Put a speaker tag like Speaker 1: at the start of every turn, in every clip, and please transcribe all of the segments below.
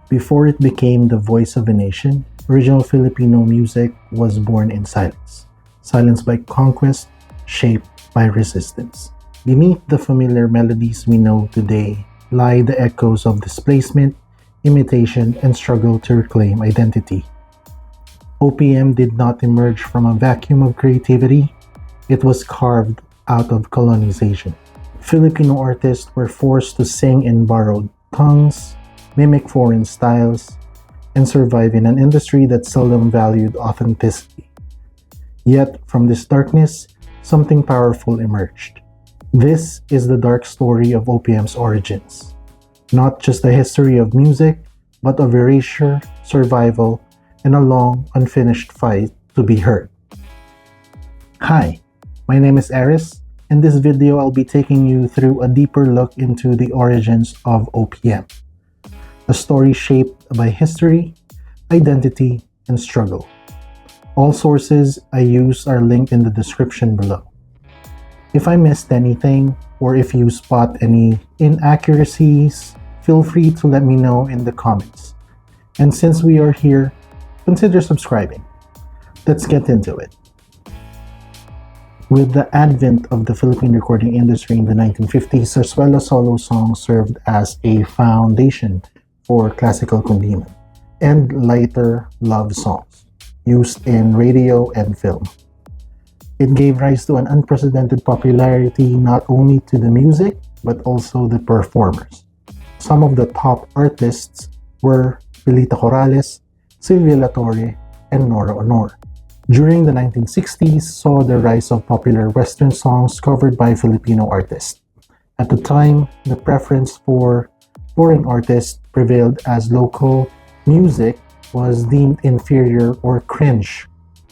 Speaker 1: Before it became the voice of a nation, original Filipino music was born in silence. Silence by conquest, shaped by resistance. Beneath the familiar melodies we know today lie the echoes of displacement, imitation, and struggle to reclaim identity. OPM did not emerge from a vacuum of creativity, it was carved out of colonization. Filipino artists were forced to sing in borrowed tongues, mimic foreign styles, and survive in an industry that seldom valued authenticity. Yet, from this darkness, something powerful emerged. This is the dark story of OPM's origins. Not just a history of music, but of erasure, survival, and a long, unfinished fight to be heard. Hi, my name is Eris. In this video, I'll be taking you through a deeper look into the origins of OPM. A story shaped by history, identity, and struggle. All sources I use are linked in the description below. If I missed anything, or if you spot any inaccuracies, feel free to let me know in the comments. And since we are here, consider subscribing. Let's get into it. With the advent of the Philippine recording industry in the 1950s, Zarzuela solo songs served as a foundation for classical kundina and lighter love songs used in radio and film. It gave rise to an unprecedented popularity not only to the music but also the performers. Some of the top artists were Pilita Corrales, Silvia La Torre, and Nora Honor. During the 1960s saw the rise of popular Western songs covered by Filipino artists. At the time, the preference for foreign artists prevailed as local music was deemed inferior or cringe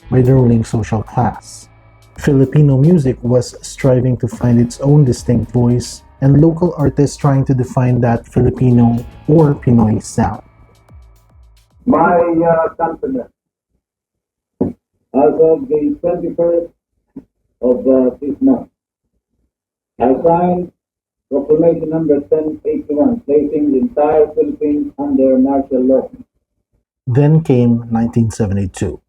Speaker 1: by the ruling social class. Filipino music was striving to find its own distinct voice, and local artists trying to define that Filipino or Pinoy sound.
Speaker 2: My countrymen, as of the 21st of this month, I signed Proclamation number 1081, placing the entire Philippines under martial law.
Speaker 1: Then came 1972.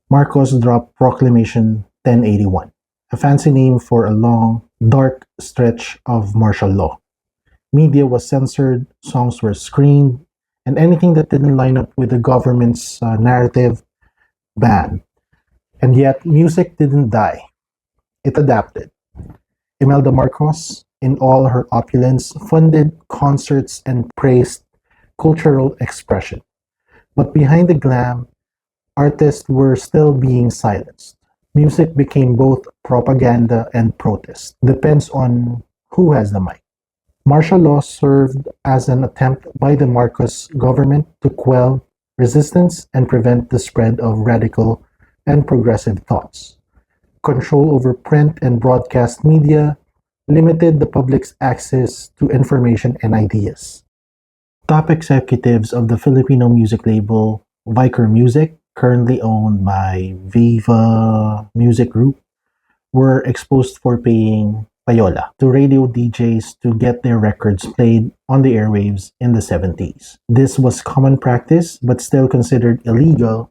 Speaker 1: Marcos dropped Proclamation 1081, a fancy name for a long, dark stretch of martial law. Media was censored, songs were screened, and anything that didn't line up with the government's narrative banned. And yet, music didn't die. It adapted. Imelda Marcos, in all her opulence, funded concerts and praised cultural expression. But behind the glam, artists were still being silenced. Music became both propaganda and protest. Depends on who has the mic. Martial law served as an attempt by the Marcos government to quell resistance and prevent the spread of radical and progressive thoughts. Control over print and broadcast media limited the public's access to information and ideas. Top executives of the Filipino music label Vicar Music, currently owned by Viva Music Group, were exposed for paying payola to radio DJs to get their records played on the airwaves in the 70s. This was common practice but still considered illegal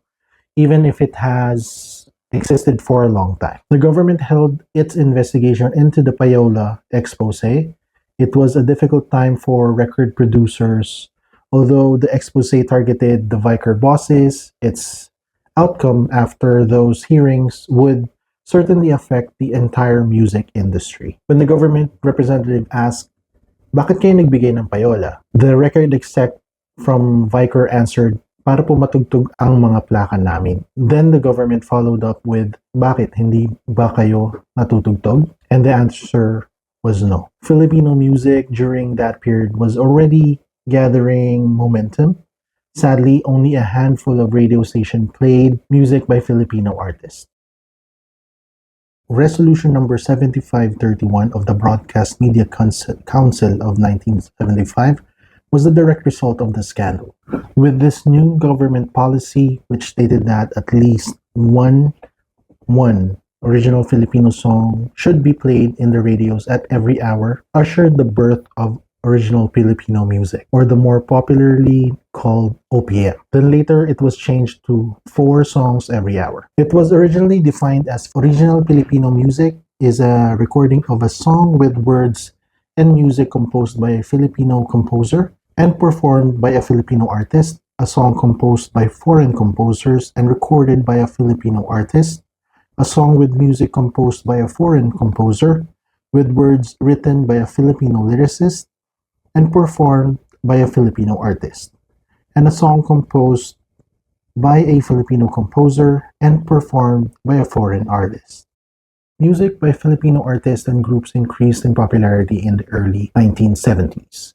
Speaker 1: even if it has existed for a long time. The government held its investigation into the payola expose. It was a difficult time for record producers. Although the expose targeted the Vicar bosses, its outcome after those hearings would certainly affect the entire music industry. When the government representative asked, "Bakit kayo nagbigay ng payola?" The record exec from Vicar answered, "Para po matugtog ang mga plaka namin." Then the government followed up with, "Bakit hindi ba kayo natutugtog?" And the answer was no. Filipino music during that period was already gathering momentum. Sadly, only a handful of radio stations played music by Filipino artists. Resolution number 7531 of the Broadcast Media Council of 1975 was the direct result of the scandal. With this new government policy, which stated that at least one original Filipino song should be played in the radios at every hour, ushered the birth of original Filipino music, or the more popularly called OPM. Then later it was changed to 4 songs every hour. It was originally defined as original Filipino music is a recording of a song with words and music composed by a Filipino composer and performed by a Filipino artist, a song composed by foreign composers and recorded by a Filipino artist, a song with music composed by a foreign composer, with words written by a Filipino lyricist and performed by a Filipino artist, and a song composed by a Filipino composer and performed by a foreign artist. Music by Filipino artists and groups increased in popularity in the early 1970s.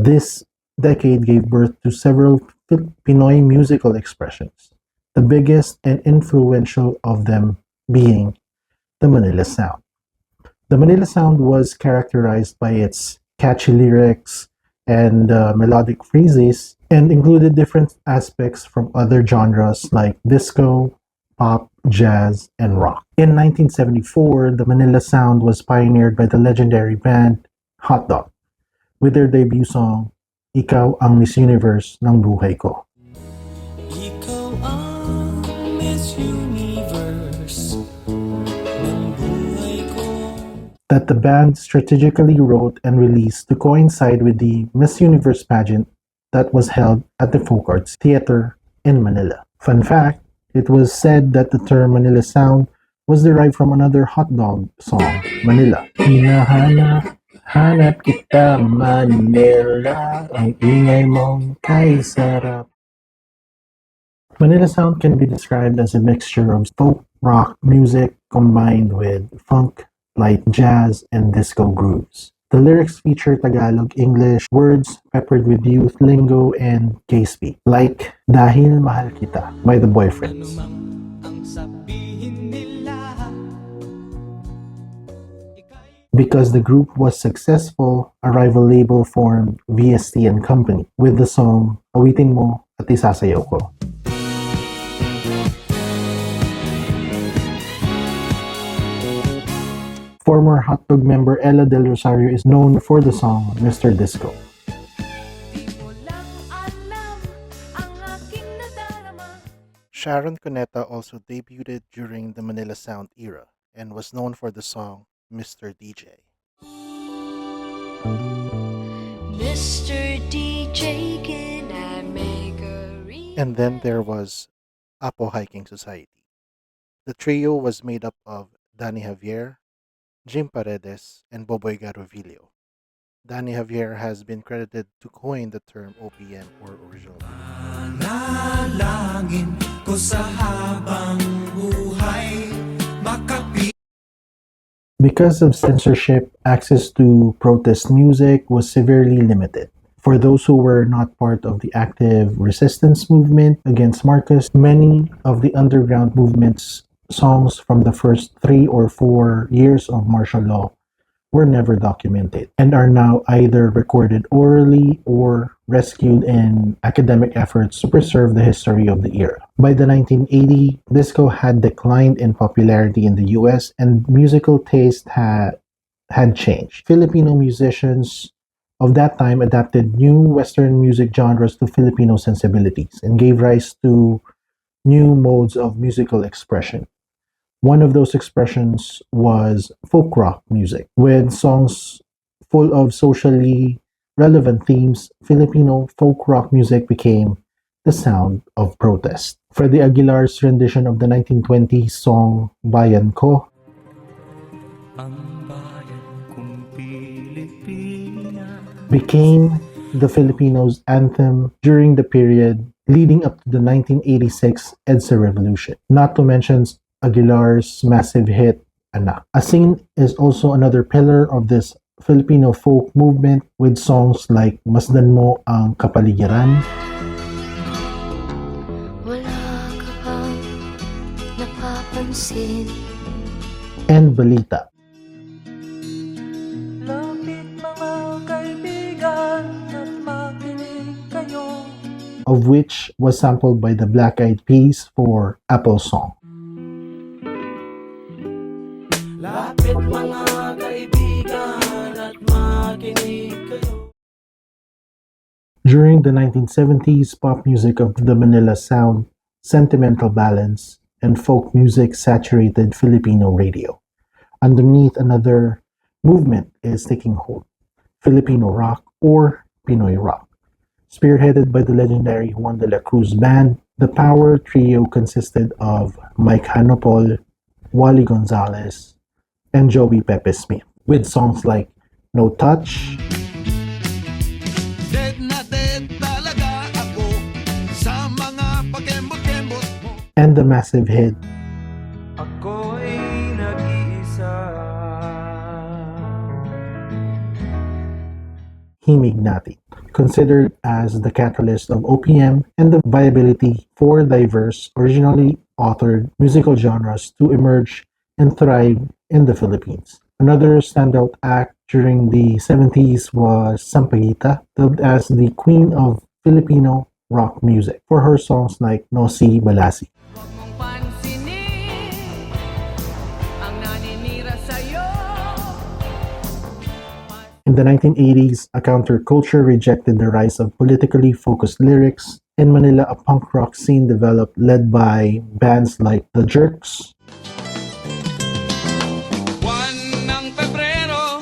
Speaker 1: This decade gave birth to several Pinoy musical expressions, the biggest and influential of them being the Manila Sound. The Manila Sound was characterized by its catchy lyrics and melodic phrases and included different aspects from other genres like disco, pop, jazz, and rock. In 1974, the Manila Sound was pioneered by the legendary band Hot Dog with their debut song, Ikaw ang Miss Universe ng Buhay Ko.
Speaker 3: Ikaw ang Miss Universe ng buhay ko.
Speaker 1: That the band strategically wrote and released to coincide with the Miss Universe pageant that was held at the Folk Arts Theater in Manila. Fun fact, it was said that the term Manila Sound was derived from another Hot Dog song, Manila. Hanap kita Manila, ang ingay mong kay sarap. Manila Sound can be described as a mixture of folk rock music combined with funk, light jazz, and disco grooves. The lyrics feature Tagalog English words peppered with youth lingo and gay speak, like Dahil Mahal Kita by the Boyfriends.
Speaker 3: Ang sabihin nila,
Speaker 1: Because the group was successful, a rival label formed VST and Company with the song Awitin Mo at Isasayaw Ko. Former Hot Dog member Ella Del Rosario is known for the song Mr. Disco.
Speaker 3: di mo lang alam ang aking nadarama.
Speaker 1: Sharon Cuneta also debuted during the Manila Sound era and was known for the song Mr. DJ.
Speaker 3: Mr. DJ, can I make a
Speaker 1: And then there was Apo Hiking Society. The trio was made up of Danny Javier, Jim Paredes, and Boboy Garovillo. Danny Javier has been credited to coin the term OPM or original.
Speaker 4: Nalangin ko sa habang buhay makapi.
Speaker 1: Because of censorship, access to protest music was severely limited. For those who were not part of the active resistance movement against Marcos, many of the underground movement's songs from the first 3 or 4 years of martial law were never documented and are now either recorded orally or rescued in academic efforts to preserve the history of the era. By the 1980s, disco had declined in popularity in the US and musical taste had changed. Filipino musicians of that time adapted new Western music genres to Filipino sensibilities and gave rise to new modes of musical expression. One of those expressions was folk rock music. With songs full of socially relevant themes, Filipino folk rock music became the sound of protest. Freddie Aguilar's rendition of the 1920s song Bayan Ko
Speaker 4: Ang bayan kong Pilipinas.
Speaker 1: became the Filipinos' anthem during the period leading up to the 1986 EDSA revolution, not to mention Aguilar's massive hit, Anak. Asing is also another pillar of this Filipino folk movement with songs like Masdan Mo ang Kapaligiran
Speaker 3: Wala ka bang napapansin?
Speaker 1: and Balita,
Speaker 4: Lapit mga kaibigan at makinig kayo.
Speaker 1: of which was sampled by the Black Eyed Peas for Apple Song.
Speaker 4: Lapit mga kaibigan at makinig kayo.
Speaker 1: During the 1970s, pop music of the Manila Sound, sentimental ballads, and folk music saturated Filipino radio. Underneath, another movement is taking hold: Filipino rock or Pinoy rock. Spearheaded by the legendary Juan de la Cruz Band, the power trio consisted of Mike Hanopol, Wally Gonzalez, and Joey Pepe Smith, with songs like No Touch,
Speaker 5: Dead na dead talaga ako sa mga pakembot-kembot mo.
Speaker 1: and the massive hit
Speaker 4: Ako'y nag-iisa.
Speaker 1: Himig Natin, considered as the catalyst of OPM and the viability for diverse, originally authored musical genres to emerge and thrive in the Philippines. Another standout act during the 70s was Sampaguita, dubbed as the Queen of Filipino rock music for her songs like No Si Balasi.
Speaker 6: Huwag mong pansinin ang naninira sa'yo.
Speaker 1: In the 1980s, a counterculture rejected the rise of politically focused lyrics. In Manila, a punk rock scene developed led by bands like The Jerks,
Speaker 5: Buwan ng Pebrero,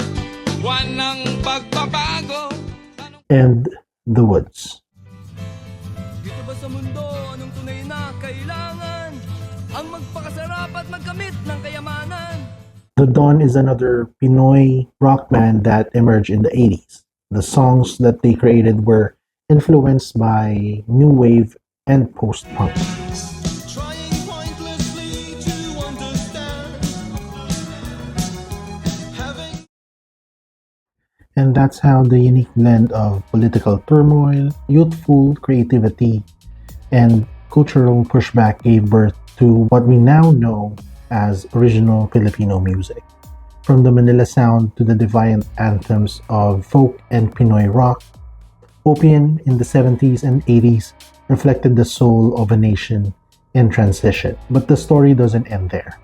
Speaker 5: buwan ng pagbabago.
Speaker 1: and The Woods.
Speaker 4: Dito ba sa mundo, anong tunay na kailangan? Ang magpakasarap at magkamit ng kayamanan.
Speaker 1: The Dawn is another Pinoy rock band that emerged in the 80s. The songs that they created were influenced by new wave and post-punk.
Speaker 5: Trying pointlessly to understand. Having
Speaker 1: And that's how the unique blend of political turmoil, youthful creativity, and cultural pushback gave birth to what we now know as original Filipino music. From the Manila Sound to the defiant anthems of folk and Pinoy rock, OPM in the 70s and 80s reflected the soul of a nation in transition. But the story doesn't end there.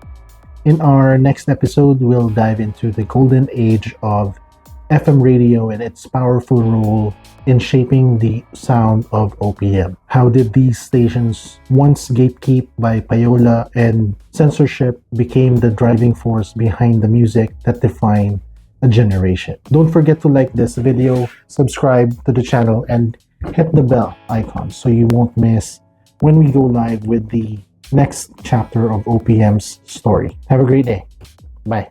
Speaker 1: In our next episode, we'll dive into the golden age of FM radio and its powerful role in shaping the sound of OPM. How did these stations, once gatekept by payola and censorship, became the driving force behind the music that defined a generation? Don't forget to like this video, subscribe to the channel, and hit the bell icon so you won't miss when we go live with the next chapter of OPM's story. Have a great day. Bye.